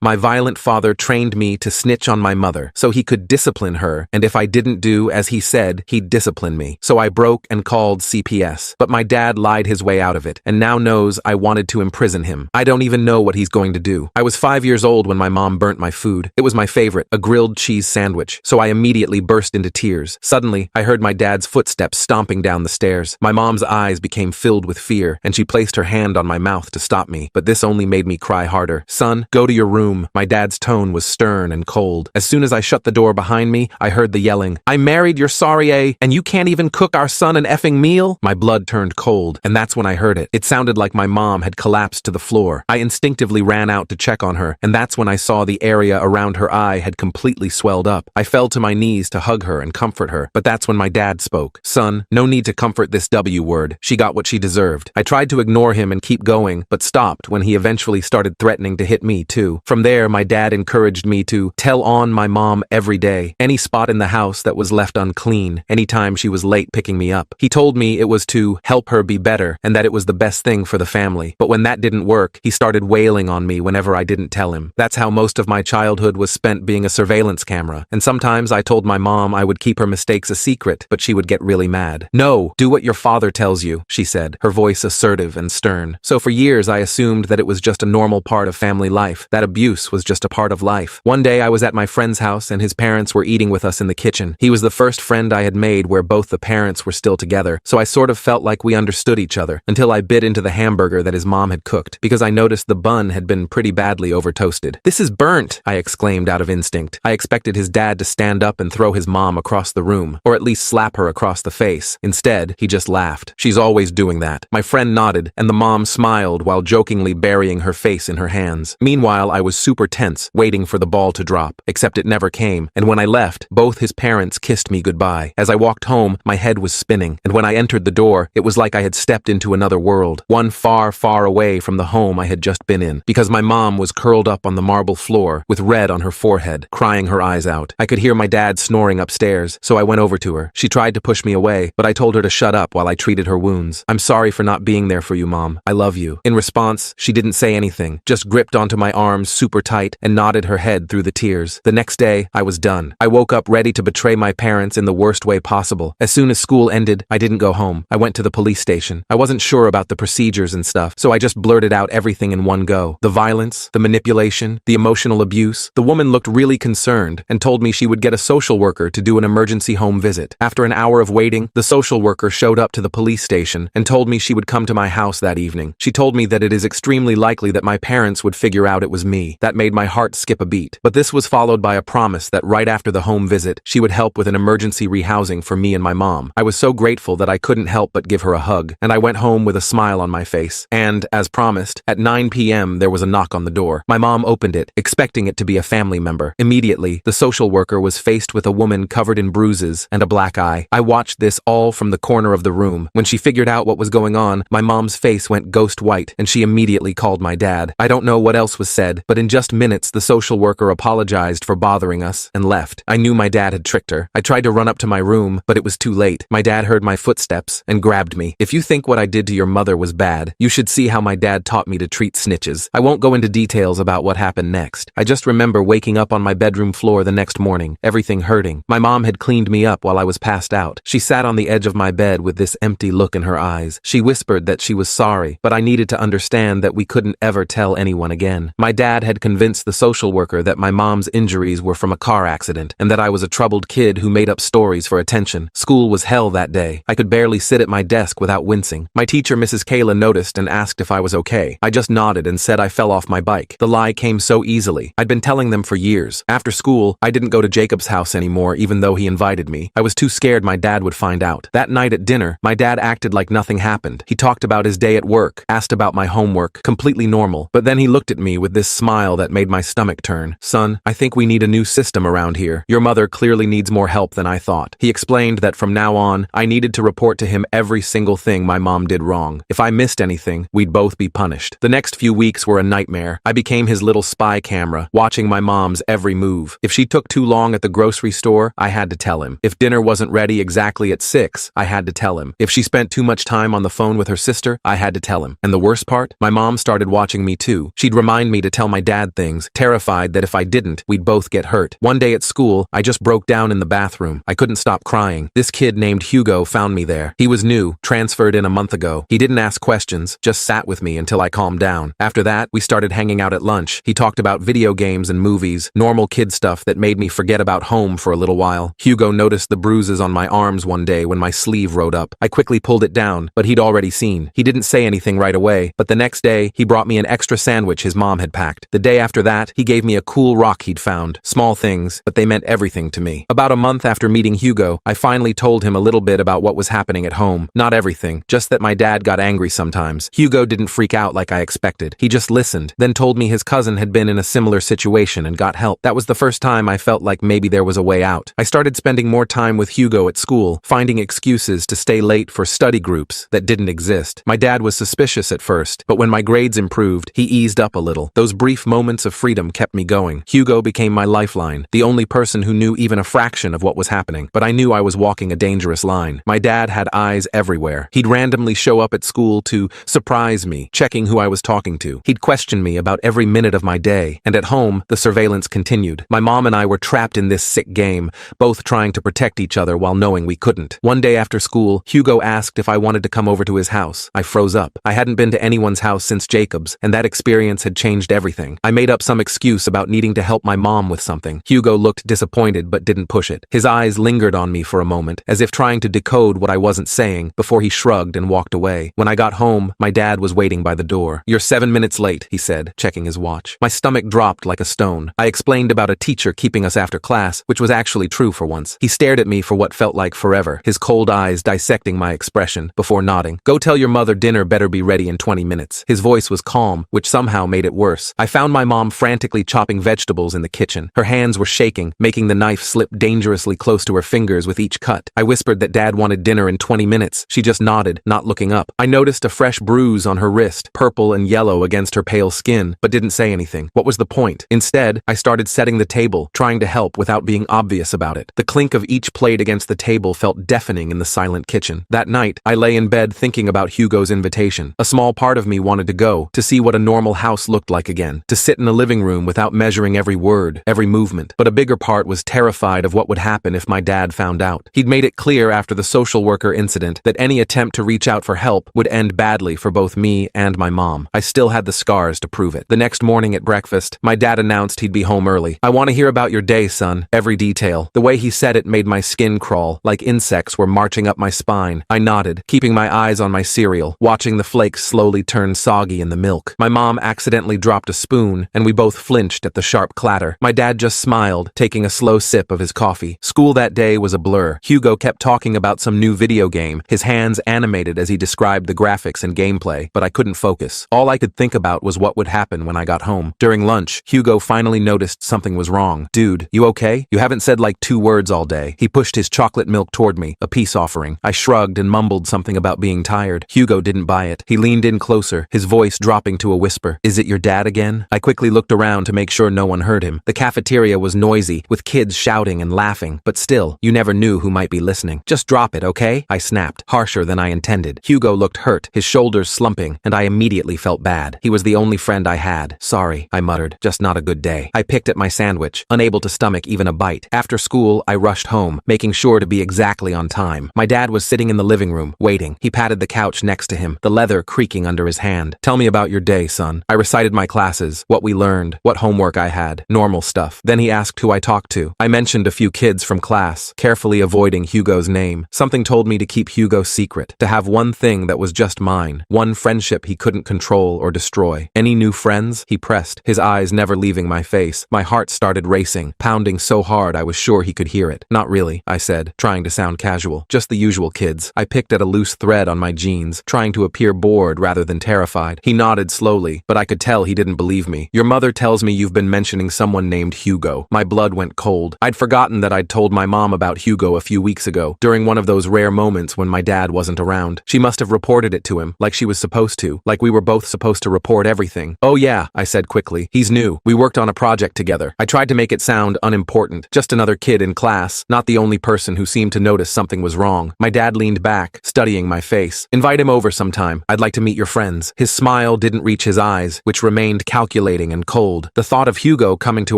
My violent father trained me to snitch on my mother so he could discipline her, and if I didn't do as he said, he'd discipline me. So I broke and called CPS. But my dad lied his way out of it, and now knows I wanted to imprison him. I don't even know what he's going to do. I was 5 years old when my mom burnt my food. It was my favorite, a grilled cheese sandwich, so I immediately burst into tears. Suddenly, I heard my dad's footsteps stomping down the stairs. My mom's eyes became filled with fear, and she placed her hand on my mouth to stop me, but this only made me cry harder. Son, go to your room. My dad's tone was stern and cold. As soon as I shut the door behind me, I heard the yelling, I married your sorry A, and you can't even cook our son an effing meal? My blood turned cold, and that's when I heard it. It sounded like my mom had collapsed to the floor. I instinctively ran out to check on her, and that's when I saw the area around her eye had completely swelled up. I fell to my knees to hug her and comfort her, but that's when my dad spoke. Son, no need to comfort this W word. She got what she deserved. I tried to ignore him and keep going, but stopped when he eventually started threatening to hit me too. From there, my dad encouraged me to tell on my mom every day, any spot in the house that was left unclean, anytime she was late picking me up. He told me it was to help her be better and that it was the best thing for the family. But when that didn't work, he started wailing on me whenever I didn't tell him. That's how most of my childhood was spent, being a surveillance camera. And sometimes I told my mom I would keep her mistakes a secret, but she would get really mad. No, do what your father tells you, she said, her voice assertive and stern. So for years I assumed that it was just a normal part of family life, that abuse was just a part of life. One day I was at my friend's house and his parents were eating with us in the kitchen. He was the first friend I had made where both the parents were still together, so I sort of felt like we understood each other, until I bit into the hamburger that his mom had cooked, because I noticed the bun had been pretty badly over-toasted. This is burnt, I exclaimed out of instinct. I expected his dad to stand up and throw his mom across the room, or at least slap her across the face. Instead, he just laughed. She's always doing that. My friend nodded, and the mom smiled while jokingly burying her face in her hands. Meanwhile, I was super tense, waiting for the ball to drop, except it never came, and when I left, both his parents kissed me goodbye. As I walked home, my head was spinning, and when I entered the door, it was like I had stepped into another world, one far, far away from the home I had just been in, because my mom was curled up on the marble floor, with red on her forehead, crying her eyes out. I could hear my dad snoring upstairs, so I went over to her. She tried to push me away, but I told her to shut up while I treated her wounds. I'm sorry for not being there for you, Mom. I love you. In response, she didn't say anything, just gripped onto my arms super tight and nodded her head through the tears. The next day, I was done. I woke up ready to betray my parents in the worst way possible. As soon as school ended, I didn't go home. I went to the police station. I wasn't sure about the procedures and stuff, so I just blurted out everything in one go. The violence, the manipulation, the emotional abuse. The woman looked really concerned and told me she would get a social worker to do an emergency home visit. After an hour of waiting, the social worker showed up to the police station and told me she would come to my house that evening. She told me that it is extremely likely that my parents would figure out it was me. That made my heart skip a beat. But this was followed by a promise that right after the home visit, she would help with an emergency rehousing for me and my mom. I was so grateful that I couldn't help but give her a hug, and I went home with a smile on my face. And, as promised, at 9 p.m. there was a knock on the door. My mom opened it, expecting it to be a family member. Immediately, the social worker was faced with a woman covered in bruises and a black eye. I watched this all from the corner of the room. When she figured out what was going on, my mom's face went ghost white, and she immediately called my dad. I don't know what else was said, but in just minutes the social worker apologized for bothering us and left. I knew my dad had tricked her. I tried to run up to my room, but it was too late. My dad heard my footsteps and grabbed me. If you think what I did to your mother was bad, you should see how my dad taught me to treat snitches. I won't go into details about what happened next. I just remember waking up on my bedroom floor the next morning, everything hurting. My mom had cleaned me up while I was passed out. She sat on the edge of my bed with this empty look in her eyes. She whispered that she was sorry, but I needed to understand that we couldn't ever tell anyone again. My dad had convinced the social worker that my mom's injuries were from a car accident, and that I was a troubled kid who made up stories for attention. School was hell that day. I could barely sit at my desk without wincing. My teacher, Mrs. Kayla, noticed and asked if I was okay. I just nodded and said I fell off my bike. The lie came so easily. I'd been telling them for years. After school, I didn't go to Jacob's house anymore, even though he invited me. I was too scared my dad would find out. That night at dinner, my dad acted like nothing happened. He talked about his day at work, asked about my homework, completely normal. But then he looked at me with this smile that made my stomach turn. Son, I think we need a new system around here. Your mother clearly needs more help than I thought. He explained that from now on, I needed to report to him every single thing my mom did wrong. If I missed anything, we'd both be punished. The next few weeks were a nightmare. I became his little spy camera, watching my mom's every move. If she took too long at the grocery store, I had to tell him. If dinner wasn't ready exactly at 6, I had to tell him. If she spent too much time on the phone with her sister, I had to tell him. And the worst part? My mom started watching me too. She'd remind me to tell my dad things, terrified that if I didn't, we'd both get hurt. One day at school, I just broke down in the bathroom. I couldn't stop crying. This kid named Hugo found me there. He was new, transferred in a month ago. He didn't ask questions, just sat with me until I calmed down. After that, we started hanging out at lunch. He talked about video games and movies, normal kid stuff that made me forget about home for a little while. Hugo noticed the bruises on my arms one day when my sleeve rode up. I quickly pulled it down, but he'd already seen. He didn't say anything right away, but the next day, he brought me an extra sandwich his mom had packed. The day after that, he gave me a cool rock he'd found. Small things, but they meant everything to me. About a month after meeting Hugo, I finally told him a little bit about what was happening at home. Not everything, just that my dad got angry sometimes. Hugo didn't freak out like I expected. He just listened, then told me his cousin had been in a similar situation and got help. That was the first time I felt like maybe there was a way out. I started spending more time with Hugo at school, finding excuses to stay late for study groups that didn't exist. My dad was suspicious at first, but when my grades improved, he eased up a little. Those brief moments of freedom kept me going. Hugo became my lifeline, the only person who knew even a fraction of what was happening. But I knew I was walking a dangerous line. My dad had eyes everywhere. He'd randomly show up at school to surprise me, checking who I was talking to. He'd question me about every minute of my day, and at home, the surveillance continued. My mom and I were trapped in this sick game, both trying to protect each other while knowing we couldn't. One day after school, Hugo asked if I wanted to come over to his house. I froze up. I hadn't been to anyone's house since Jacob's, and that experience had changed everything. I made up some excuse about needing to help my mom with something. Hugo looked disappointed but didn't push it. His eyes lingered on me for a moment, as if trying to decode what I wasn't saying, before he shrugged and walked away. When I got home, my dad was waiting by the door. "You're 7 minutes late," he said, checking his watch. My stomach dropped like a stone. I explained about a teacher keeping us after class, which was actually true for once. He stared at me for what felt like forever, his cold eyes dissecting my expression, before nodding. "Go tell your mother dinner better be ready in 20 minutes. His voice was calm, which somehow made it worse. I found my mom frantically chopping vegetables in the kitchen. Her hands were shaking, making the knife slip dangerously close to her fingers with each cut. I whispered that Dad wanted dinner in 20 minutes. She just nodded, not looking up. I noticed a fresh bruise on her wrist, purple and yellow against her pale skin, but didn't say anything. What was the point? Instead, I started setting the table, trying to help without being obvious about it. The clink of each plate against the table felt deafening in the silent kitchen. That night, I lay in bed thinking about Hugo's invitation. A small part of me wanted to go, to see what a normal house looked like again, to sit in a living room without measuring every word, every movement. But a bigger part was terrified of what would happen if my dad found out. He'd made it clear after the social worker incident that any attempt to reach out for help would end badly for both me and my mom. I still had the scars to prove it. The next morning at breakfast, my dad announced he'd be home early. "I want to hear about your day, son." Every detail. The way he said it made my skin crawl, like insects were marching up my spine. I nodded, keeping my eyes on my cereal, watching the flakes slowly turn soggy in the milk. My mom accidentally dropped a spoon, and we both flinched at the sharp clatter. My dad just smiled, taking a slow sip of his coffee. School that day was a blur. Hugo kept talking about some new video game, his hands animated as he described the graphics and gameplay, but I couldn't focus. All I could think about was what would happen when I got home. During lunch, Hugo finally noticed something was wrong. "Dude, you okay? You haven't said like 2 words all day." He pushed his chocolate milk toward me, a peace offering. I shrugged and mumbled something about being tired. Hugo didn't buy it. He leaned in closer, his voice dropping to a whisper. "Is it your dad again?" I quickly looked around to make sure no one heard him. The cafeteria was noisy, with kids shouting and laughing, but still, you never knew who might be listening. "Just drop it, okay?" I snapped, harsher than I intended. Hugo looked hurt, his shoulders slumping, and I immediately felt bad. He was the only friend I had. "Sorry," I muttered, "just not a good day." I picked at my sandwich, unable to stomach even a bite. After school, I rushed home, making sure to be exactly on time. My dad was sitting in the living room, waiting. He patted the couch next to him, the leather creaking under his hand. "Tell me about your day, son." I recited my classes, what we learned, what homework I had, normal stuff. Then he asked who I talked to. I mentioned a few kids from class, carefully avoiding Hugo's name. Something told me to keep Hugo secret, to have one thing that was just mine, one friendship he couldn't control or destroy. "Any new friends?" he pressed, his eyes never leaving my face. My heart started racing, pounding so hard I was sure he could hear it. "Not really," I said, trying to sound casual. "Just the usual kids." I picked at a loose thread on my jeans, trying to appear bored rather than terrified. He nodded slowly, but I could tell he didn't believe me. "Your mother tells me you've been mentioning someone named Hugo." My blood went cold. I'd forgotten that I'd told my mom about Hugo a few weeks ago, during one of those rare moments when my dad wasn't around. She must have reported it to him, like she was supposed to, like we were both supposed to report everything. "Oh yeah," I said quickly. "He's new. We worked on a project together." I tried to make it sound unimportant, just another kid in class, not the only person who seemed to notice something was wrong. My dad leaned back, studying my face. "Invite him over sometime. I'd like to meet your friends." His smile didn't reach his eyes, which remained calculated calculating and cold. The thought of Hugo coming to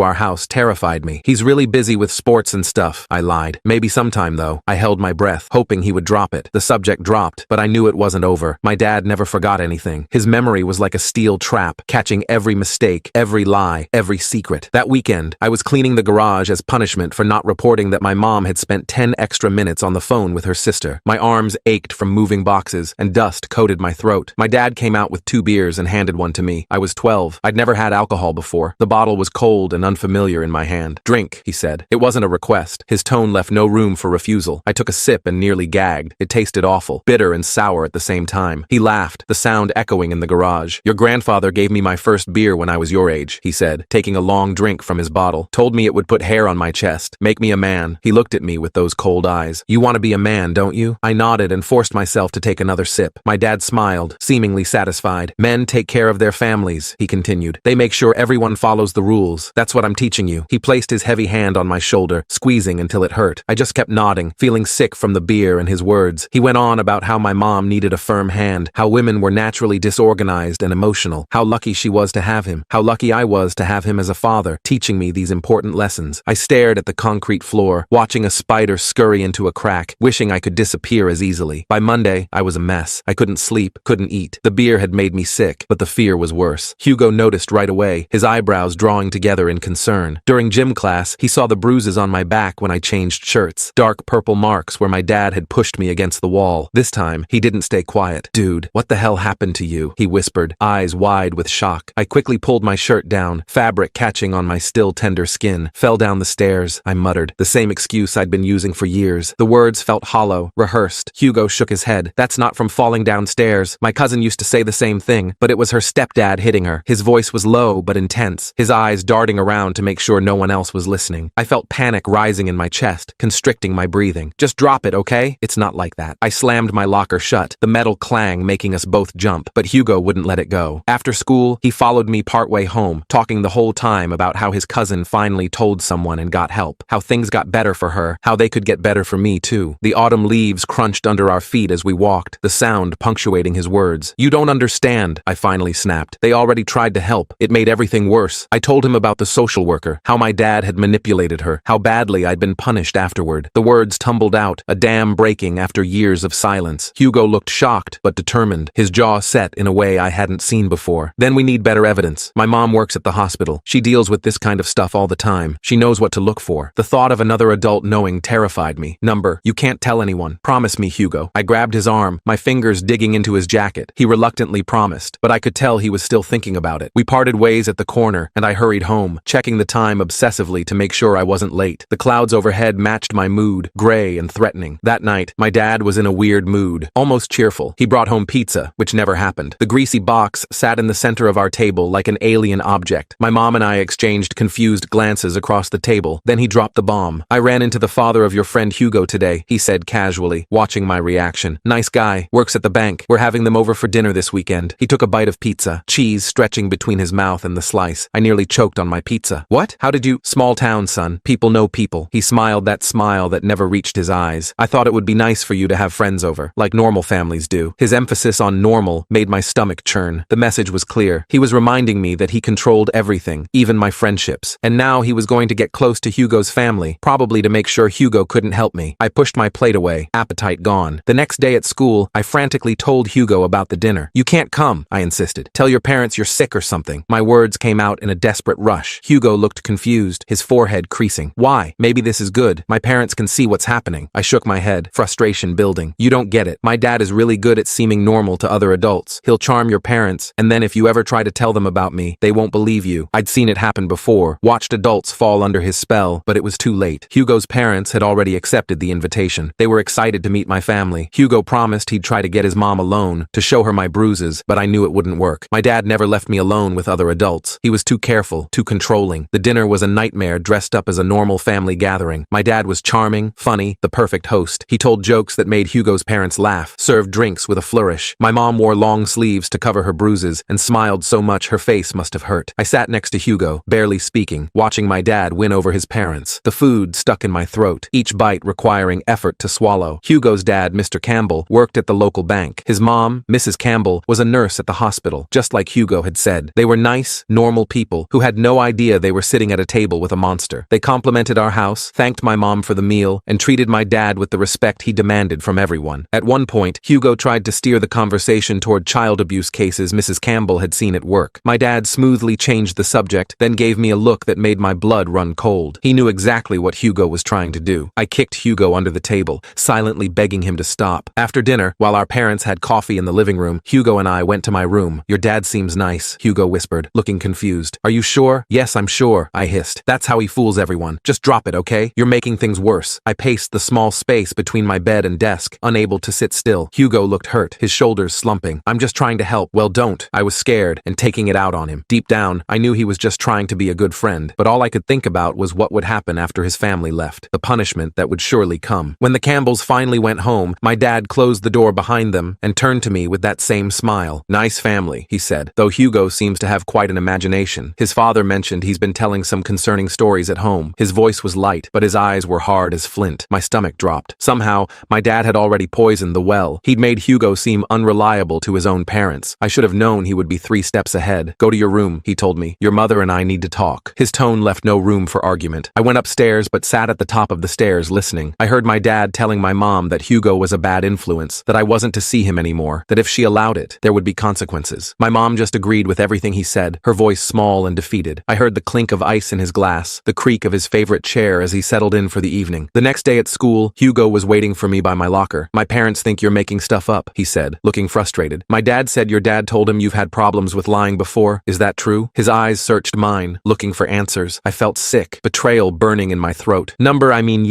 our house terrified me. He's really busy with sports and stuff, I lied. Maybe sometime though. I held my breath, hoping he would drop it. The subject dropped, but I knew it wasn't over. My dad never forgot anything. His memory was like a steel trap, catching every mistake, every lie, every secret. That weekend, I was cleaning the garage as punishment for not reporting that my mom had spent 10 extra minutes on the phone with her sister. My arms ached from moving boxes, and dust coated my throat. My dad came out with 2 beers and handed one to me. I was 12. I'd never had alcohol before. The bottle was cold and unfamiliar in my hand. "Drink," he said. It wasn't a request. His tone left no room for refusal. I took a sip and nearly gagged. It tasted awful, bitter and sour at the same time. He laughed, the sound echoing in the garage. "Your grandfather gave me my first beer when I was your age," he said, taking a long drink from his bottle. "Told me it would put hair on my chest, make me a man." He looked at me with those cold eyes. "You want to be a man, don't you?" I nodded and forced myself to take another sip. My dad smiled, seemingly satisfied. "Men take care of their families," he continued. "They make sure everyone follows the rules. That's what I'm teaching you." He placed his heavy hand on my shoulder, squeezing until it hurt. I just kept nodding, feeling sick from the beer and his words. He went on about how my mom needed a firm hand, how women were naturally disorganized and emotional, how lucky she was to have him, how lucky I was to have him as a father, teaching me these important lessons. I stared at the concrete floor, watching a spider scurry into a crack, wishing I could disappear as easily. By Monday, I was a mess. I couldn't sleep, couldn't eat. The beer had made me sick, but the fear was worse. Hugo noticed right away, his eyebrows drawing together in concern. During gym class, he saw the bruises on my back when I changed shirts, dark purple marks where my dad had pushed me against the wall. This time, he didn't stay quiet. "Dude, what the hell happened to you?" he whispered, eyes wide with shock. I quickly pulled my shirt down, fabric catching on my still tender skin. "Fell down the stairs," I muttered, the same excuse I'd been using for years. The words felt hollow, rehearsed. Hugo shook his head. "That's not from falling downstairs. My cousin used to say the same thing, but it was her stepdad hitting her." His voice was low but intense, his eyes darting around to make sure no one else was listening. I felt panic rising in my chest, constricting my breathing. "Just drop it, okay? It's not like that." I slammed my locker shut, the metal clang making us both jump, but Hugo wouldn't let it go. After school, he followed me partway home, talking the whole time about how his cousin finally told someone and got help, how things got better for her, how they could get better for me too. The autumn leaves crunched under our feet as we walked, the sound punctuating his words. "You don't understand," I finally snapped. "They already tried to help. It made everything worse." I told him about the social worker, how my dad had manipulated her, how badly I'd been punished afterward. The words tumbled out, a dam breaking after years of silence. Hugo looked shocked but determined, his jaw set in a way I hadn't seen before. "Then we need better evidence. My mom works at the hospital. She deals with this kind of stuff all the time. She knows what to look for." The thought of another adult knowing terrified me. "Number, you can't tell anyone. Promise me, Hugo." I grabbed his arm, my fingers digging into his jacket. He reluctantly promised, but I could tell he was still thinking about it. We parted ways at the corner, and I hurried home, checking the time obsessively to make sure I wasn't late. The clouds overhead matched my mood, gray and threatening. That night, my dad was in a weird mood, almost cheerful. He brought home pizza, which never happened. The greasy box sat in the center of our table like an alien object. My mom and I exchanged confused glances across the table. Then he dropped the bomb. "I ran into the father of your friend Hugo today," he said casually, watching my reaction. "Nice guy, works at the bank. We're having them over for dinner this weekend." He took a bite of pizza, cheese stretching between his mouth and the slice. I nearly choked on my pizza. "What? How did you—" "Small town, son. People know people." He smiled that smile that never reached his eyes. "I thought it would be nice for you to have friends over, like normal families do." His emphasis on normal made my stomach churn. The message was clear. He was reminding me that he controlled everything, even my friendships. And now he was going to get close to Hugo's family, probably to make sure Hugo couldn't help me. I pushed my plate away, appetite gone. The next day at school, I frantically told Hugo about the dinner. "You can't come," I insisted. "Tell your parents you're sick or something." My words came out in a desperate rush. Hugo looked confused, his forehead creasing. "Why? Maybe this is good. My parents can see what's happening." I shook my head, frustration building. "You don't get it. My dad is really good at seeming normal to other adults. He'll charm your parents, and then if you ever try to tell them about me, they won't believe you." I'd seen it happen before, watched adults fall under his spell, but it was too late. Hugo's parents had already accepted the invitation. They were excited to meet my family. Hugo promised he'd try to get his mom alone, to show her my bruises, but I knew it wouldn't work. My dad never left me alone with other adults. He was too careful, too controlling. The dinner was a nightmare dressed up as a normal family gathering. My dad was charming, funny, the perfect host. He told jokes that made Hugo's parents laugh, served drinks with a flourish. My mom wore long sleeves to cover her bruises and smiled so much her face must have hurt. I sat next to Hugo, barely speaking, watching my dad win over his parents. The food stuck in my throat, each bite requiring effort to swallow. Hugo's dad, Mr. Campbell, worked at the local bank. His mom, Mrs. Campbell, was a nurse at the hospital, just like Hugo had said. They were were nice, normal people who had no idea they were sitting at a table with a monster. They complimented our house, thanked my mom for the meal, and treated my dad with the respect he demanded from everyone. At one point, Hugo tried to steer the conversation toward child abuse cases Mrs. Campbell had seen at work. My dad smoothly changed the subject, then gave me a look that made my blood run cold. He knew exactly what Hugo was trying to do. I kicked Hugo under the table, silently begging him to stop. After dinner, while our parents had coffee in the living room, Hugo and I went to my room. "Your dad seems nice," Hugo whispered, looking confused. "Are you sure?" "Yes, I'm sure," I hissed. "That's how he fools everyone. Just drop it, okay? You're making things worse." I paced the small space between my bed and desk, unable to sit still. Hugo looked hurt, his shoulders slumping. "I'm just trying to help." "Well, don't." I was scared and taking it out on him. Deep down, I knew he was just trying to be a good friend, but all I could think about was what would happen after his family left, the punishment that would surely come. When the Campbells finally went home, my dad closed the door behind them and turned to me with that same smile. "Nice family," he said, though Hugo seems to have quite an imagination. His father mentioned he's been telling some concerning stories at home. His voice was light, but his eyes were hard as flint. My stomach dropped. Somehow, my dad had already poisoned the well. He'd made Hugo seem unreliable to his own parents. I should have known he would be 3 steps ahead. "Go to your room," he told me. "Your mother and I need to talk." His tone left no room for argument. I went upstairs but sat at the top of the stairs listening. I heard my dad telling my mom that Hugo was a bad influence, that I wasn't to see him anymore, that if she allowed it, there would be consequences. My mom just agreed with everything he said, her voice small and defeated. I heard the clink of ice in his glass, the creak of his favorite chair as he settled in for the evening. The next day at school, Hugo was waiting for me by my locker. "My parents think you're making stuff up," he said, looking frustrated. "My dad said your dad told him you've had problems with lying before. Is that true?" His eyes searched mine, looking for answers. I felt sick, betrayal burning in my throat.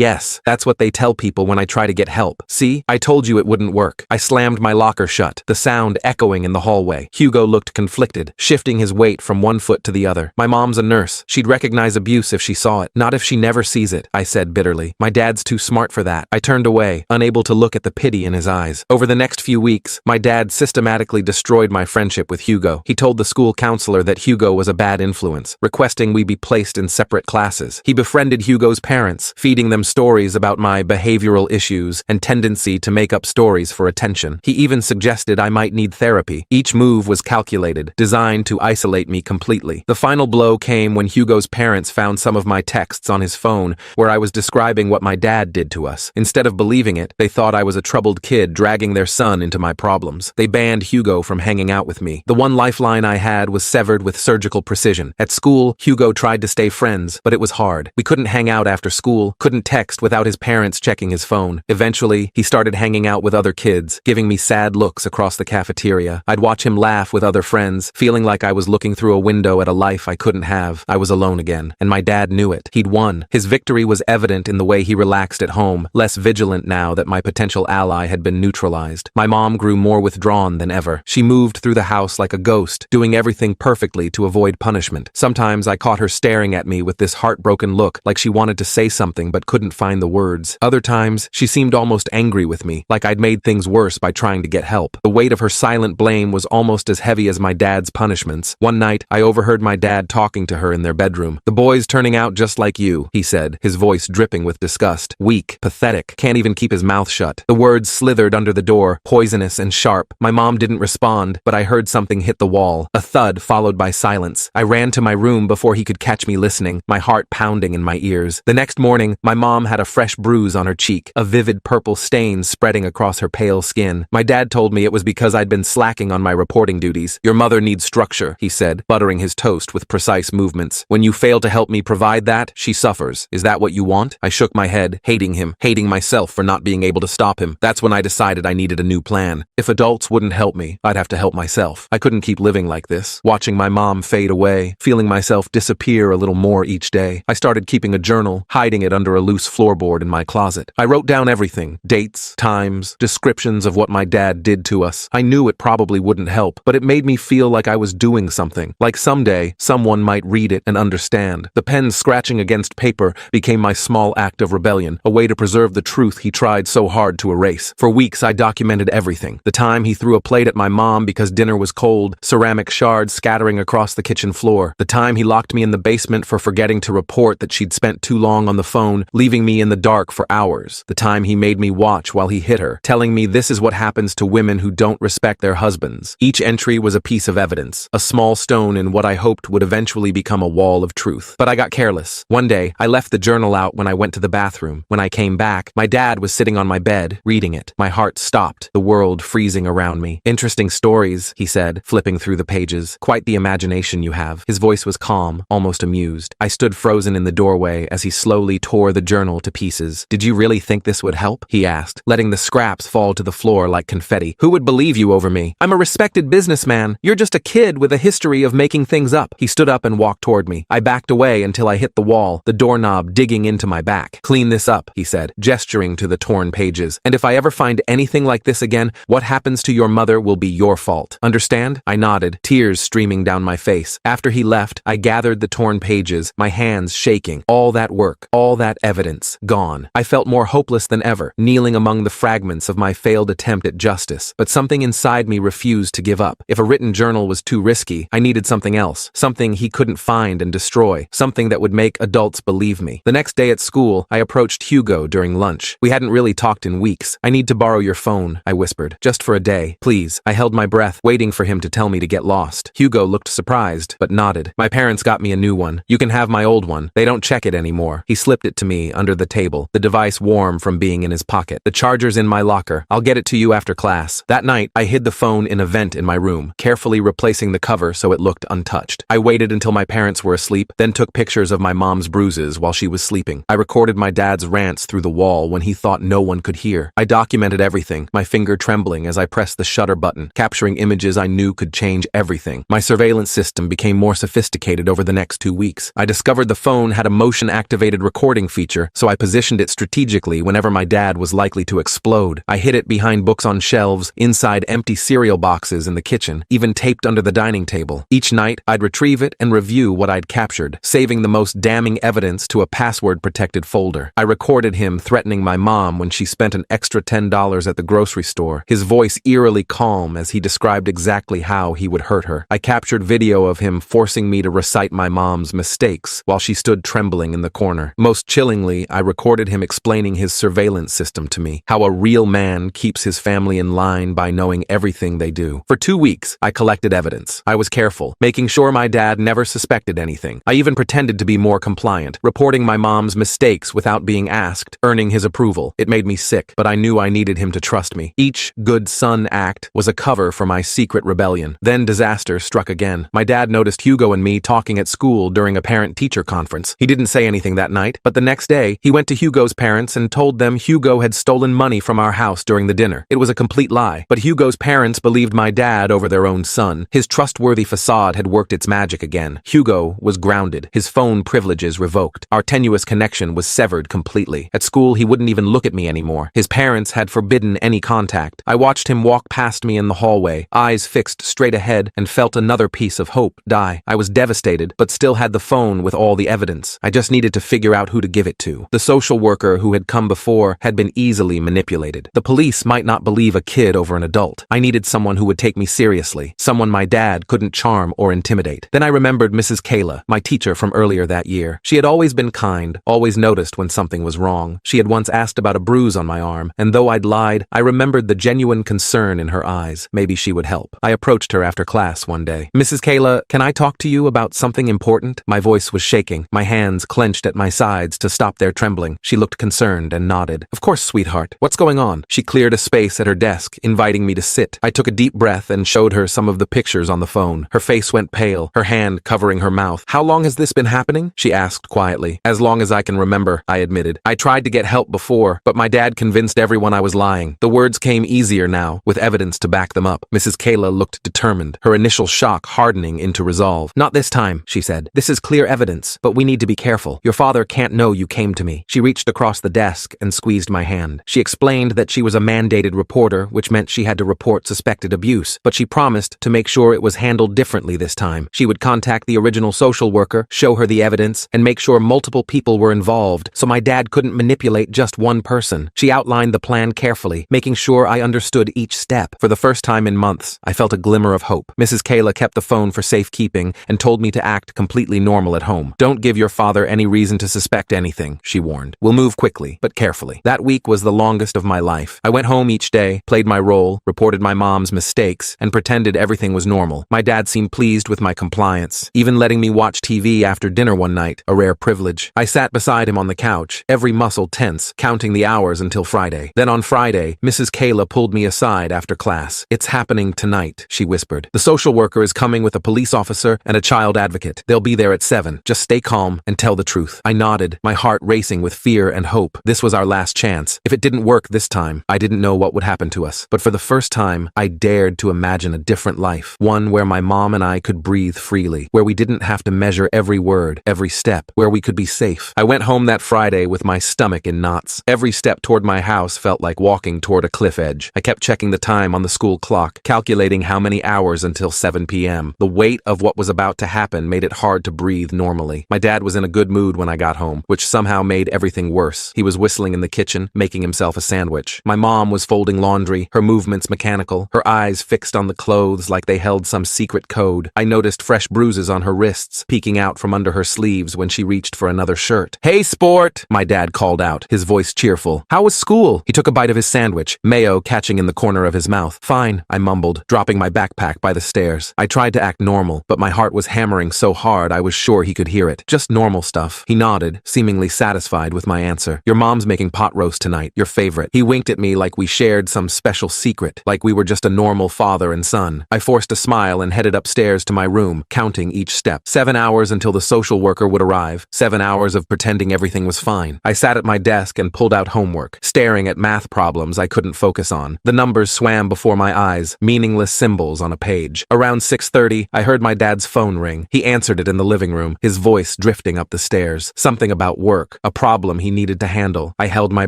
Yes. That's what they tell people when I try to get help. "See? I told you it wouldn't work." I slammed my locker shut, the sound echoing in the hallway. Hugo looked conflicted, shifting his weight from one foot to the other. "My mom's a nurse. She'd recognize abuse if she saw it. Not if she never sees it," I said bitterly. "My dad's too smart for that." I turned away, unable to look at the pity in his eyes. Over the next few weeks, my dad systematically destroyed my friendship with Hugo. He told the school counselor that Hugo was a bad influence, requesting we be placed in separate classes. He befriended Hugo's parents, feeding them stories about my behavioral issues and tendency to make up stories for attention. He even suggested I might need therapy. Each move was calculated, designed to isolate me completely. The final blow came when Hugo's parents found some of my texts on his phone where I was describing what my dad did to us. Instead of believing it, they thought I was a troubled kid dragging their son into my problems. They banned Hugo from hanging out with me. The one lifeline I had was severed with surgical precision. At school, Hugo tried to stay friends, but it was hard. We couldn't hang out after school, couldn't text without his parents checking his phone. Eventually, he started hanging out with other kids, giving me sad looks across the cafeteria. I'd watch him laugh with other friends, feeling like I was looking through a window at a life I couldn't have. I was alone again, and my dad knew it. He'd won. His victory was evident in the way he relaxed at home, less vigilant now that my potential ally had been neutralized. My mom grew more withdrawn than ever. She moved through the house like a ghost, doing everything perfectly to avoid punishment. Sometimes I caught her staring at me with this heartbroken look, like she wanted to say something but couldn't find the words. Other times, she seemed almost angry with me, like I'd made things worse by trying to get help. The weight of her silent blame was almost as heavy as my dad's punishments. One night, I overheard my dad talking to her in their bedroom. "The boy's turning out just like you," he said, his voice dripping with disgust. "Weak, pathetic, can't even keep his mouth shut." The words slithered under the door, poisonous and sharp. My mom didn't respond, but I heard something hit the wall. A thud followed by silence. I ran to my room before he could catch me listening, my heart pounding in my ears. The next morning, my mom had a fresh bruise on her cheek, a vivid purple stain spreading across her pale skin. My dad told me it was because I'd been slacking on my reporting duties. "Your mother needs structure," he said, buttering his toast with precise movements. "When you fail to help me provide that, she suffers. Is that what you want?" I shook my head, hating him, hating myself for not being able to stop him. That's when I decided I needed a new plan. If adults wouldn't help me, I'd have to help myself. I couldn't keep living like this, watching my mom fade away, feeling myself disappear a little more each day. I started keeping a journal, hiding it under a loose floorboard in my closet. I wrote down everything: dates, times, descriptions of what my dad did to us. I knew it probably wouldn't help, but it made me feel like I was doing something, like someday someone might read it and understand. The pen scratching against paper became my small act of rebellion, a way to preserve the truth he tried so hard to erase. For weeks, I documented everything. The time he threw a plate at my mom because dinner was cold, ceramic shards scattering across the kitchen floor. The time he locked me in the basement for forgetting to report that she'd spent too long on the phone, leaving me in the dark for hours. The time he made me watch while he hit her, telling me this is what happens to women who don't respect their husbands. Each entry was a piece of evidence, a small stone in what I hoped would eventually become a wall of truth. But I got careless. One day, I left the journal out when I went to the bathroom. When I came back, my dad was sitting on my bed, reading it. My heart stopped, the world freezing around me. "Interesting stories," he said, flipping through the pages. "Quite the imagination you have." His voice was calm, almost amused. I stood frozen in the doorway as he slowly tore the journal to pieces. "Did you really think this would help?" he asked, letting the scraps fall to the floor like confetti. "Who would believe you over me? I'm a respected businessman. You're just a kid with a history of making things up." He stood up and walked toward me. I backed away until I hit the wall, the doorknob digging into my back. "Clean this up," he said, gesturing to the torn pages. "And if I ever find anything like this again, what happens to your mother will be your fault. Understand?" I nodded, tears streaming down my face. After he left, I gathered the torn pages, my hands shaking. All that work, all that evidence, gone. I felt more hopeless than ever, kneeling among the fragments of my failed attempt at justice. But something inside me refused to give up. If a written journal was too risky, I needed something else, something he couldn't find and destroy, something that would make adults believe me. The next day at school, I approached Hugo during lunch. We hadn't really talked in weeks. "I need to borrow your phone," I whispered. "Just for a day, please." I held my breath, waiting for him to tell me to get lost. Hugo looked surprised, but nodded. "My parents got me a new one. You can have my old one. They don't check it anymore." He slipped it to me under the table, the device warm from being in his pocket. "The charger's in my locker. I'll get it to you after class." That night, I hid the phone in a vent in my room, carefully replacing the cover so it looked untouched. I waited until my parents were asleep, then took pictures of my mom's bruises while she was sleeping. I recorded my dad's rants through the wall when he thought no one could hear. I documented everything, my finger trembling as I pressed the shutter button, capturing images I knew could change everything. My surveillance system became more sophisticated over the next 2 weeks. I discovered the phone had a motion-activated recording feature, so I positioned it strategically whenever my dad was likely to explode. I hid it behind books on shelves, inside empty cereal boxes in the kitchen, even taped under the dining table. Each night, I'd retrieve it and review what I'd captured, saving the most damning evidence to a password-protected folder. I recorded him threatening my mom when she spent an extra $10 at the grocery store, his voice eerily calm as he described exactly how he would hurt her. I captured video of him forcing me to recite my mom's mistakes while she stood trembling in the corner. Most chillingly, I recorded him explaining his surveillance system to me, how a real man keeps his family in line by knowing everything they do. For 2 weeks, I collected evidence. I was careful, making sure my dad never suspected anything. I even pretended to be more compliant, reporting my mom's mistakes without being asked, earning his approval. It made me sick, but I knew I needed him to trust me. Each good son act was a cover for my secret rebellion. Then disaster struck again. My dad noticed Hugo and me talking at school during a parent-teacher conference. He didn't say anything that night, but the next day, he went to Hugo's parents and told them Hugo had stolen money from our house during the dinner. It was a complete lie, but Hugo's parents believed my dad over their own son. His trustworthy facade had worked its magic again. Hugo was grounded, his phone privileges revoked. Our tenuous connection was severed completely. At school, he wouldn't even look at me anymore. His parents had forbidden any contact. I watched him walk past me in the hallway, eyes fixed straight ahead, and felt another piece of hope die. I was devastated, but still had the phone with all the evidence. I just needed to figure out who to give it to. The social worker who had come before had been easily manipulated. The police might not believe a kid over an adult. I needed someone who would take me seriously, someone my dad couldn't charm or intimidate. Then I remembered Mrs. Kayla, my teacher from earlier that year. She had always been kind, always noticed when something was wrong. She had once asked about a bruise on my arm, and though I'd lied, I remembered the genuine concern in her eyes. Maybe she would help. I approached her after class one day. "Mrs. Kayla, can I talk to you about something important?" My voice was shaking, my hands clenched at my sides to stop their trembling. She looked concerned and nodded. "Of course, sweetheart. What's going on?" She cleared a space at her desk, inviting me to sit. I took a deep breath and showed her some of the pictures on the phone. Her face went pale, her hand covering her mouth. "How long has this been happening?" she asked quietly. "As long as I can remember," I admitted. "I tried to get help before, but my dad convinced everyone I was lying." The words came easier now, with evidence to back them up. Mrs. Kayla looked determined, her initial shock hardening into resolve. "Not this time," she said. "This is clear evidence, but we need to be careful. Your father can't know you came to me." She reached across the desk and squeezed my hand. She explained that she was a mandated reporter, which meant she had to report suspected abuse, but she promised to make sure it was handled differently this time. She would contact the original social worker, show her the evidence, and make sure multiple people were involved, so my dad couldn't manipulate just one person. She outlined the plan carefully, making sure I understood each step. For the first time in months, I felt a glimmer of hope. Mrs. Kayla kept the phone for safekeeping and told me to act completely normal at home. "Don't give your father any reason to suspect anything," she warned. "We'll move quickly, but carefully." That week was the longest of my life. I went home each day, played my role, reported my mom's mistakes, and pretended everything was normal. My dad seemed pleased with my compliance, even letting me watch TV after dinner one night, a rare privilege. I sat beside him on the couch, every muscle tense, counting the hours until Friday. Then on Friday, Mrs. Kayla pulled me aside after class. "It's happening tonight," she whispered. "The social worker is coming with a police officer and a child advocate. They'll be there at 7. Just stay calm and tell the truth." I nodded, my heart racing with fear and hope. This was our last chance. If it didn't work this time, I didn't know what would happen to us. But for the first time, I dared to imagine a different life. One where my mom and I could breathe freely, where we didn't have to measure every word, every step, where we could be safe. I went home that Friday with my stomach in knots. Every step toward my house felt like walking toward a cliff edge. I kept checking the time on the school clock, calculating how many hours until 7 p.m. The weight of what was about to happen made it hard to breathe normally. My dad was in a good mood when I got home, which somehow made everything worse. He was whistling in the kitchen, making himself a sandwich. My mom was folding laundry, her movements mechanical, her eyes fixed on the clothes like they held some secret code. I noticed fresh bruises on her wrists, peeking out from under her sleeves when she reached for another shirt. "Hey, sport!" my dad called out, his voice cheerful. "How was school?" He took a bite of his sandwich, mayo catching in the corner of his mouth. "Fine," I mumbled, dropping my backpack by the stairs. I tried to act normal, but my heart was hammering so hard I was sure he could hear it. "Just normal stuff." He nodded, seemingly satisfied with my answer. "Your mom's making pot roast tonight, your favorite." He winked at me like we shared some special secret, like we were just a normal father and son. I forced a smile and headed upstairs to my room, counting each step. 7 hours until the social worker would arrive. 7 hours of pretending everything was fine. I sat at my desk and pulled out homework, staring at math problems I couldn't focus on. The numbers swam before my eyes, meaningless symbols on a page. Around 6:30, I heard my dad's phone ring. He answered it in the living room, his voice drifting up the stairs. Something about work, a problem he needed to handle. I held my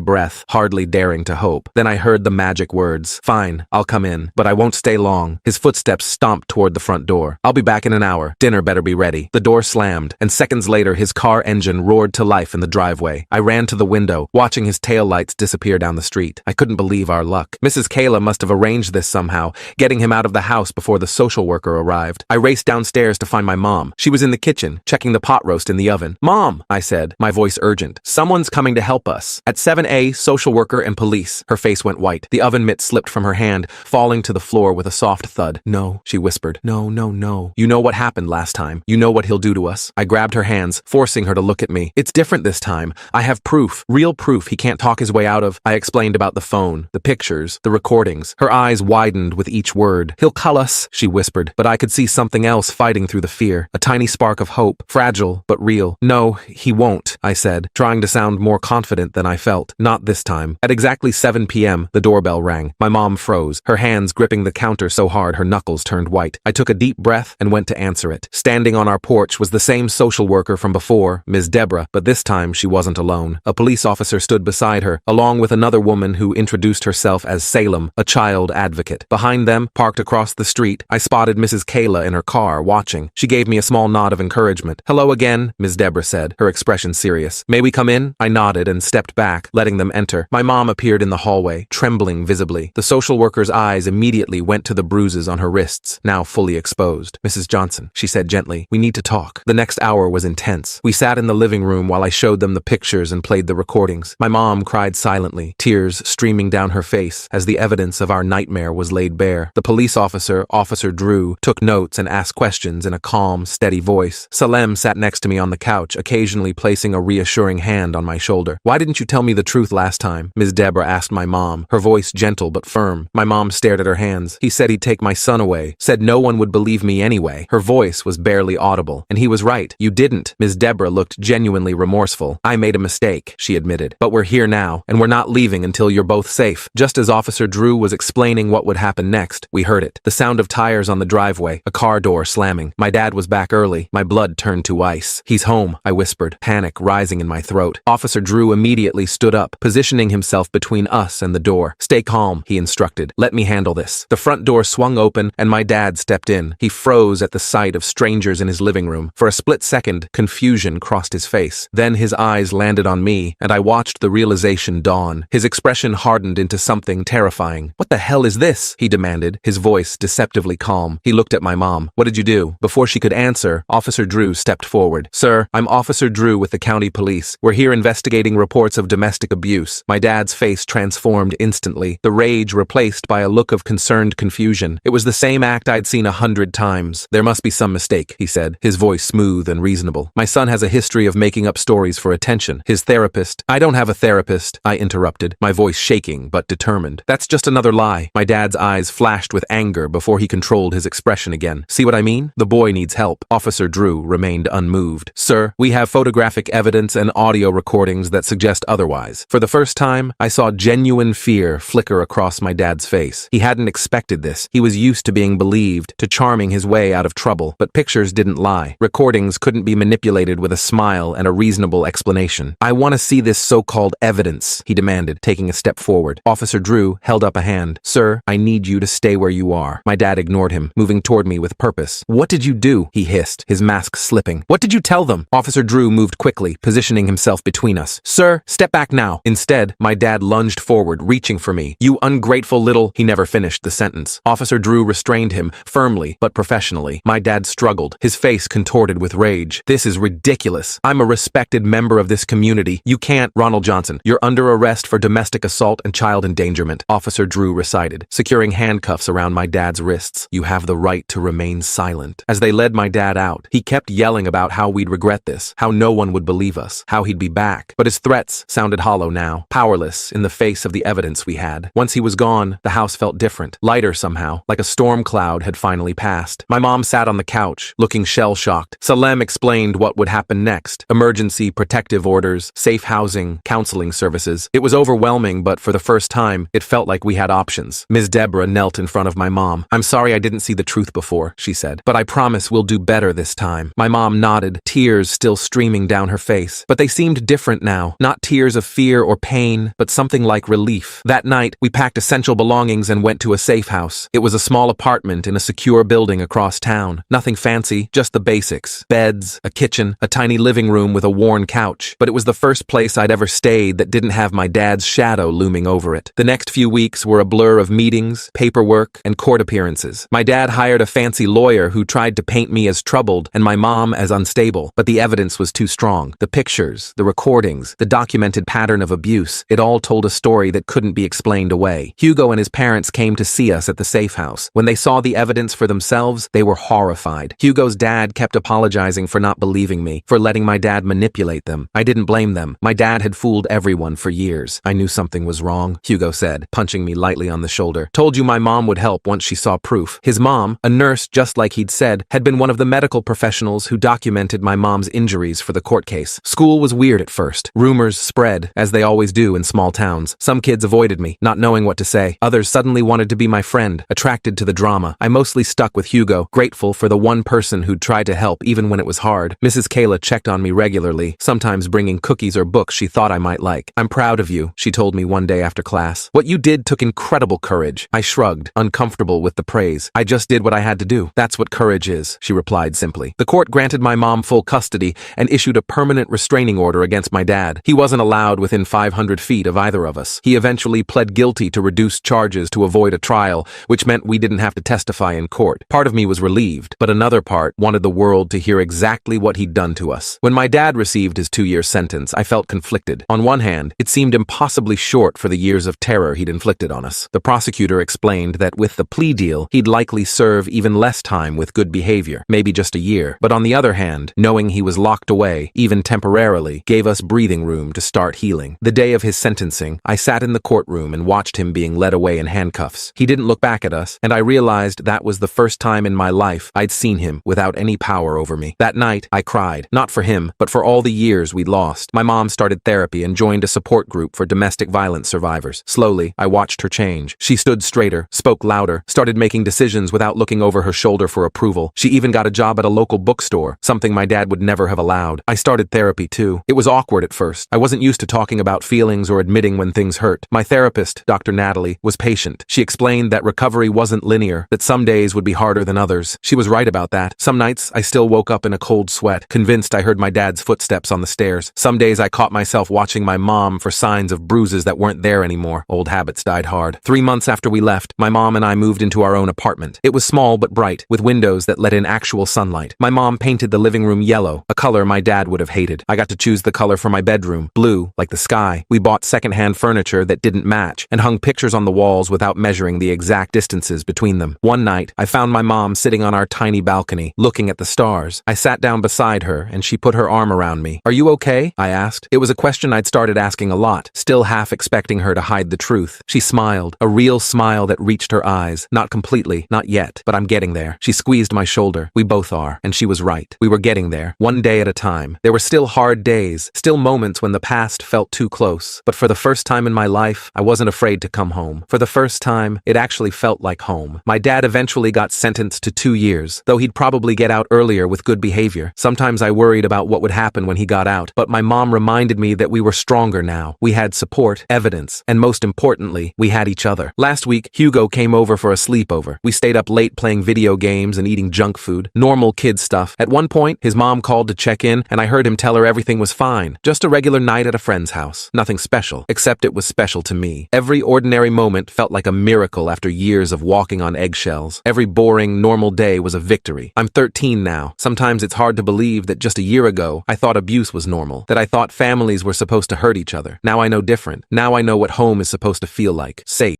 breath, hardly daring to hope. Then I heard the magic words. "Fine, I'll come in, but I won't stay long." His footsteps stomped toward the front door. "I'll be back in an hour. Dinner better be ready." The door slammed, and seconds later his car engine roared to life in the driveway. I ran to the window, watching his taillights disappear down the street. I couldn't believe our luck. Mrs. Kayla must have arranged this somehow, getting him out of the house before the social worker arrived. I raced downstairs to find my mom. She was in the kitchen, checking the pot roast in the oven. "Mom," I said, my voice urgent. "Someone's coming to help us. At 7A, social worker and police." Her face went white. The oven mitt slipped from her hand, falling to the floor with a soft thud. "No," she whispered. "No, no, no. You know what happened last time. You know what he'll do to us." I grabbed her hands, forcing her to look at me. "It's different this time. I have proof. Real proof he can't talk his way out of." I explained about the phone, the pictures, the recordings. Her eyes widened with each word. "He'll cull us," she whispered, but I could see something else fighting through the fear. A tiny spark of hope, fragile but real. "No, he won't," I said, trying to sound more confident than I felt. "Not this time." At exactly 7 p.m., the doorbell rang. My mom froze, her hands gripping the counter so hard her knuckles turned white. I took a deep breath and went to answer it. Standing on our porch was the same social worker from before, Ms. Deborah, but this time she wasn't alone. A police officer stood beside her, along with another woman who introduced herself as Salem, a child advocate. Behind them, parked across the street, I spotted Mrs. Kayla in her car, watching. She gave me a small nod of encouragement. "Hello again," Ms. Deborah said, her expression serious. "May we come in?" I nodded and stepped back, letting them enter. My mom appeared in the hallway, trembling visibly. The social worker's eyes immediately went to the bruises on her wrists, now fully exposed. "Mrs. Johnson," she said gently, "we need to talk." The next hour was intense. We sat in the living room while I showed them the pictures and played the recordings. My mom cried silently, tears streaming down her face as the evidence of our nightmare was laid bare. The police officer, Officer Drew, took notes and asked questions in a calm, steady voice. Salem sat next to me on the couch, occasionally placing a reassuring hand on my shoulder. "Why didn't you tell me the truth last time?" Ms. Deborah asked my mom, her voice gentle but firm. My mom stared at her hands. "He said he'd take my son away, said no one would believe me anyway." Her voice was barely audible. "And he was right. You didn't." Ms. Deborah looked genuinely remorseful. "I made a mistake," she admitted. "But we're here now, and we're not leaving until you're both safe." Just as Officer Drew was explaining what would happen next, we heard it. The sound of tires on the driveway, a car door slamming. My dad was back early. My blood turned to ice. "He's home," I whispered, panic rising in my throat. Officer Drew immediately stood up, positioning himself between us and the door. "Stay calm," he instructed. "Let me handle this." The front door swung open, and my dad stepped in. He froze at the sight of strangers in his living room. For a split second, confusion crossed his face. Then his eyes landed on me, and I watched the realization dawn. His expression hardened into something terrifying. "What the hell is this?" he demanded, his voice deceptively calm. He looked at my mom. "What did you do?" Before she could answer, Officer Drew stepped forward. "Sir, I'm Officer Drew with the county police. We're here investigating reports of domestic abuse." My dad's face transformed instantly, the rage replaced by a look of concerned confusion. It was the same act I'd seen seen 100 times. There must be some mistake, he said, his voice smooth and reasonable. My son has a history of making up stories for attention. His therapist— I don't have a therapist, I interrupted, my voice shaking but determined. That's just another lie. My dad's eyes flashed with anger before he controlled his expression again. See what I mean? The boy needs help. Officer Drew remained unmoved. Sir, we have photographic evidence and audio recordings that suggest otherwise. For the first time, I saw genuine fear flicker across my dad's face. He hadn't expected this. He was used to being believed, to charming his way out of trouble. But pictures didn't lie. Recordings couldn't be manipulated with a smile and a reasonable explanation. I want to see this so-called evidence, he demanded, taking a step forward. Officer Drew held up a hand. Sir, I need you to stay where you are. My dad ignored him, moving toward me with purpose. What did you do? He hissed, his mask slipping. What did you tell them? Officer Drew moved quickly, positioning himself between us. Sir, step back now. Instead, my dad lunged forward, reaching for me. You ungrateful little— He never finished the sentence. Officer Drew restrained him, firmly but professionally. My dad struggled, his face contorted with rage. This is ridiculous. I'm a respected member of this community. You can't— Ronald Johnson, you're under arrest for domestic assault and child endangerment, Officer Drew recited, securing handcuffs around my dad's wrists. You have the right to remain silent. As they led my dad out, he kept yelling about how we'd regret this, how no one would believe us, how he'd be back. But his threats sounded hollow now, powerless in the face of the evidence we had. Once he was gone, the house felt different, lighter somehow, like a storm cloud had finally passed. My mom sat on the couch, looking shell-shocked. Salem explained what would happen next: emergency protective orders, safe housing, counseling services. It was overwhelming, but for the first time, it felt like we had options. Ms. Deborah knelt in front of my mom. I'm sorry I didn't see the truth before, she said, but I promise we'll do better this time. My mom nodded, tears still streaming down her face. But they seemed different now, not tears of fear or pain, but something like relief. That night, we packed essential belongings and went to a safe house. It was a small apartment in a secure building across town. Nothing fancy, just the basics. Beds, a kitchen, a tiny living room with a worn couch. But it was the first place I'd ever stayed that didn't have my dad's shadow looming over it. The next few weeks were a blur of meetings, paperwork, and court appearances. My dad hired a fancy lawyer who tried to paint me as troubled and my mom as unstable, but the evidence was too strong. The pictures, the recordings, the documented pattern of abuse, it all told a story that couldn't be explained away. Hugo and his parents came to see us at the safe house. When they saw the evidence for themselves, they were horrified. Hugo's dad kept apologizing for not believing me, for letting my dad manipulate them. I didn't blame them. My dad had fooled everyone for years. I knew something was wrong, Hugo said, punching me lightly on the shoulder. Told you my mom would help once she saw proof. His mom, a nurse just like he'd said, had been one of the medical professionals who documented my mom's injuries for the court case. School was weird at first. Rumors spread, as they always do in small towns. Some kids avoided me, not knowing what to say. Others suddenly wanted to be my friend, attracted to the drama. I mostly stuck with Hugo, grateful for the one person who'd tried to help even when it was hard. Mrs. Kayla checked on me regularly, sometimes bringing cookies or books she thought I might like. I'm proud of you, she told me one day after class. What you did took incredible courage. I shrugged, uncomfortable with the praise. I just did what I had to do. That's what courage is, she replied simply. The court granted my mom full custody and issued a permanent restraining order against my dad. He wasn't allowed within 500 feet of either of us. He eventually pled guilty to reduced charges to avoid a trial, which meant we didn't have to testify in court. Part of me was relieved, but another part wanted the world to hear exactly what he'd done to us. When my dad received his 2-year sentence, I felt conflicted. On one hand, it seemed impossibly short for the years of terror he'd inflicted on us. The prosecutor explained that with the plea deal, he'd likely serve even less time with good behavior, maybe just a year. But on the other hand, knowing he was locked away, even temporarily, gave us breathing room to start healing. The day of his sentencing, I sat in the courtroom and watched him being led away in handcuffs. He didn't look back at us, and I realized that was the first time in my life I'd seen him without any power over me. That night, I cried, not for him, but for all the years we'd lost. My mom started therapy and joined a support group for domestic violence survivors. Slowly, I watched her change. She stood straighter, spoke louder, started making decisions without looking over her shoulder for approval. She even got a job at a local bookstore, something my dad would never have allowed. I started therapy too. It was awkward at first. I wasn't used to talking about feelings or admitting when things hurt. My therapist, Dr. Natalie, was patient. She explained that recovery wasn't linear, that some days would be harder than others. She was right about that. Some nights, I still woke up in a cold sweat, convinced I heard my dad's footsteps on the stairs. Some days I caught myself watching my mom for signs of bruises that weren't there anymore. Old habits died hard. 3 months after we left, my mom and I moved into our own apartment. It was small but bright, with windows that let in actual sunlight. My mom painted the living room yellow, a color my dad would have hated. I got to choose the color for my bedroom, blue, like the sky. We bought secondhand furniture that didn't match, and hung pictures on the walls without measuring the exact distances between them. One night, night, I found my mom sitting on our tiny balcony, looking at the stars. I sat down beside her, and she put her arm around me. "Are you okay?" I asked. It was a question I'd started asking a lot, still half expecting her to hide the truth. She smiled, a real smile that reached her eyes. Not completely, not yet, but I'm getting there. She squeezed my shoulder. We both are, and she was right. We were getting there, one day at a time. There were still hard days, still moments when the past felt too close. But for the first time in my life, I wasn't afraid to come home. For the first time, it actually felt like home. My dad eventually got sentenced to 2 years, though he'd probably get out earlier with good behavior. Sometimes I worried about what would happen when he got out, but my mom reminded me that we were stronger now. We had support, evidence, and most importantly, we had each other. Last week, Hugo came over for a sleepover. We stayed up late playing video games and eating junk food. Normal kid stuff. At one point, his mom called to check in, and I heard him tell her everything was fine. Just a regular night at a friend's house. Nothing special, except it was special to me. Every ordinary moment felt like a miracle after years of walking on eggshells. Every boring, normal day was a victory. I'm 13 now. Sometimes it's hard to believe that just a year ago, I thought abuse was normal, that I thought families were supposed to hurt each other. Now I know different. Now I know what home is supposed to feel like. Safe.